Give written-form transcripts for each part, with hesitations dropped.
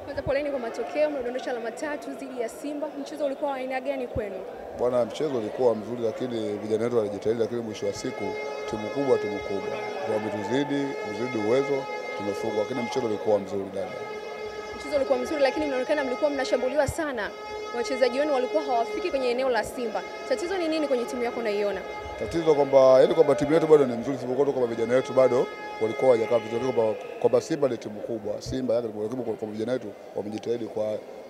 Kwanza poleni kwa matokeo, mlidondosha alama 3 dhidi ya Simba. Mchezo ulikuwa wa aina gani kwenu? Bwana, mchezo ulikuwa mzuri, lakini vijana wetu walijitahidi, lakini mwisho wa siku timu kubwa wametuzidi uwezo, tumefungwa, lakini mchezo ulikuwa mzuri dada. Mchezo ulikuwa mzuri, lakini mnaonekana mlikuwa mnashambuliwa sana. Wachezaji wenu walikuwa hawafiki kwenye eneo la Simba. Tatizo ni nini kwenye timu yako unaiona? Tatizo kwamba timu yetu bado ni nzuri, sipokuwa kwamba vijana wetu bado walikuwa hawajakaa vizuri, kwamba Simba ni timu kubwa. Simba yake kwa vijana wetu wamejitahidi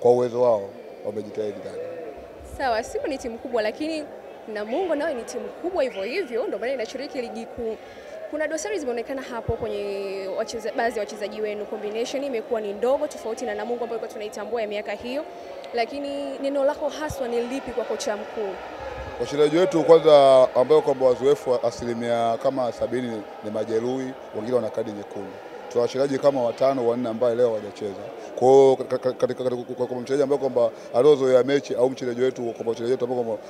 kwa uwezo wao, wamejitahidi dada. Sawa, Simba ni timu kubwa, lakini Namungo nayo ni timu kubwa hivyo, ndio maana inashiriki ligi kuu. Kuna dosari zimeonekana hapo kwenye baadhi ya wachezaji wenu, combination imekuwa ni ndogo tofauti na Namungo ambayo tunaitambua ya miaka hiyo. Lakini neno lako haswa ni lipi kwa kocha mkuu? Wachezaji wetu kwanza ambao kwamba wazoefu asilimia kama 70 ni majeruhi, wengine wana kadi nyekundu. Tuna wachezaji kama 5 4 ambao leo hawajacheza. Kwa hiyo katika mchezaji ambao kwamba aliozoea mechi au mchezaji wetu kwa wachezaji wetu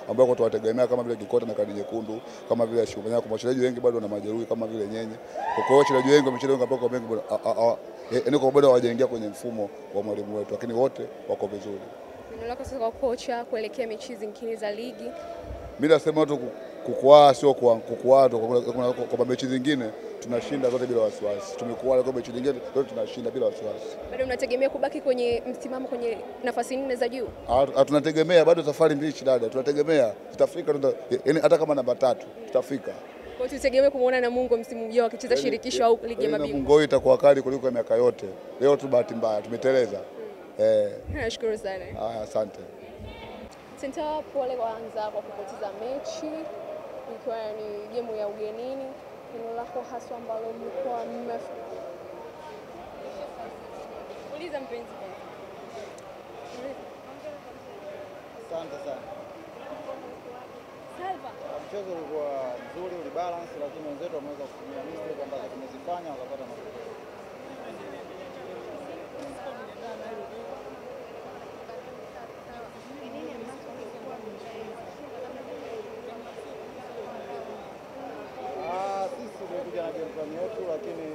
ambao tunawategemea kama vile Kikota na kadi nyekundu, kama vile Shumanya, kwa wachezaji wengi bado wana majeruhi kama vile Nyenye. Kwa hiyo wachezaji wengi ambao wengi bado hawajaingia kwenye mfumo wa mwalimu wetu, lakini wote wako vizuri. Neno lako sasa kwa kocha kuelekea mechi zingine za ligi? Mimi nasema tu kukuaa sio kukuaa tu, kwa mechi zingine tunashinda zote bila wasiwasi. Tumekuwa kwa mechi zingine zote tunashinda bila wasiwasi. Bado mnategemea kubaki kwenye msimamo kwenye nafasi 4 za juu? Tunategemea, bado safari mbichi dada. Tunategemea tutafika, yaani hata kama namba 3 tutafika. Kwa hiyo tutegemea kumuona Namungo msimu ujao akicheza shirikisho au ligi ya mabingwa. Namungo itakuwa kali kuliko miaka yote. Leo tu bahati mbaya tumeteleza. Nashukuru sana. Asante. Senta, pole kwanza kwa kupoteza mechi ikiwa ni game ya ugenini. Neno lako haswa ambalo mlikuwa uliza mpenzi kwanza. Asante sana. Salva. Mchezo ulikuwa mzuri, ulibalance, lakini wenzetu wameweza kutumia mistake ambazo tumezifanya wakapata matokeo. Tulikuja na game plan yetu, lakini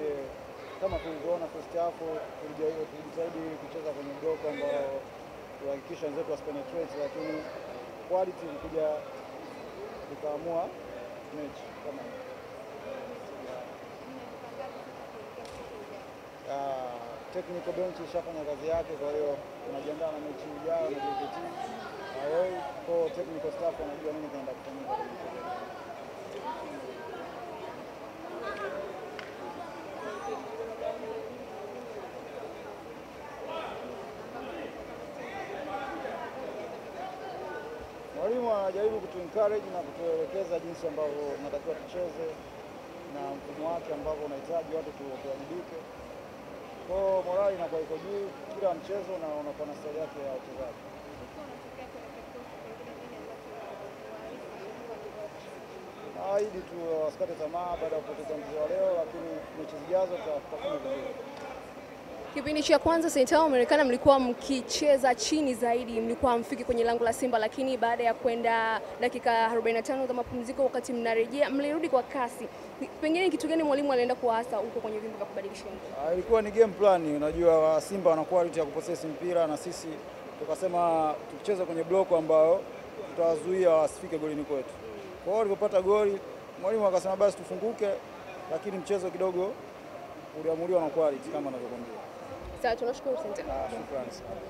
kama tulivyoona first half tulijitahidi kucheza kwenye block ambao tuhakikisha wenzetu wasipenetrate, lakini quality ilikuja tukaamua mechi kama technical bench ishafanya kazi yake, kwa hiyo tunajiandaa na mechi ijayo na JKT. Kwa technical staff wanajua nini kinaenda kufanyika. Mwalimu anajaribu kutu-encourage na kutuelekeza jinsi ambavyo tunatakiwa tucheze na mfumo wake ambao unahitaji watu tuwajibike. Kwa hiyo morali inakuwa iko juu kila mchezo na unakuwa na style yake ya uchezaji. Naahidi tu wasikate tamaa baada ya kupoteza mchezo leo, lakini mechi zijazo tutafanya vizuri. Kipindi cha kwanza Senta umeonekana mlikuwa mkicheza chini zaidi, mlikuwa mfiki kwenye lango la Simba, lakini baada ya kwenda dakika 45 za mapumziko wakati mnarejea mlirudi kwa kasi. Pengine kitu gani mwalimu alienda kuwaasa huko kwenye vyumba vya kubadilisha? Ilikuwa ni game plan. Unajua Simba wana quality ya kupossess mpira na sisi tukasema tukicheza kwenye block ambayo tutawazuia wasifike golini kwetu. Kwa hiyo walipopata goli mwalimu akasema basi tufunguke, lakini mchezo kidogo uliamuliwa na quality kama anavyokuambia. Sawa, tunashukuru Senta. Shukrani sana.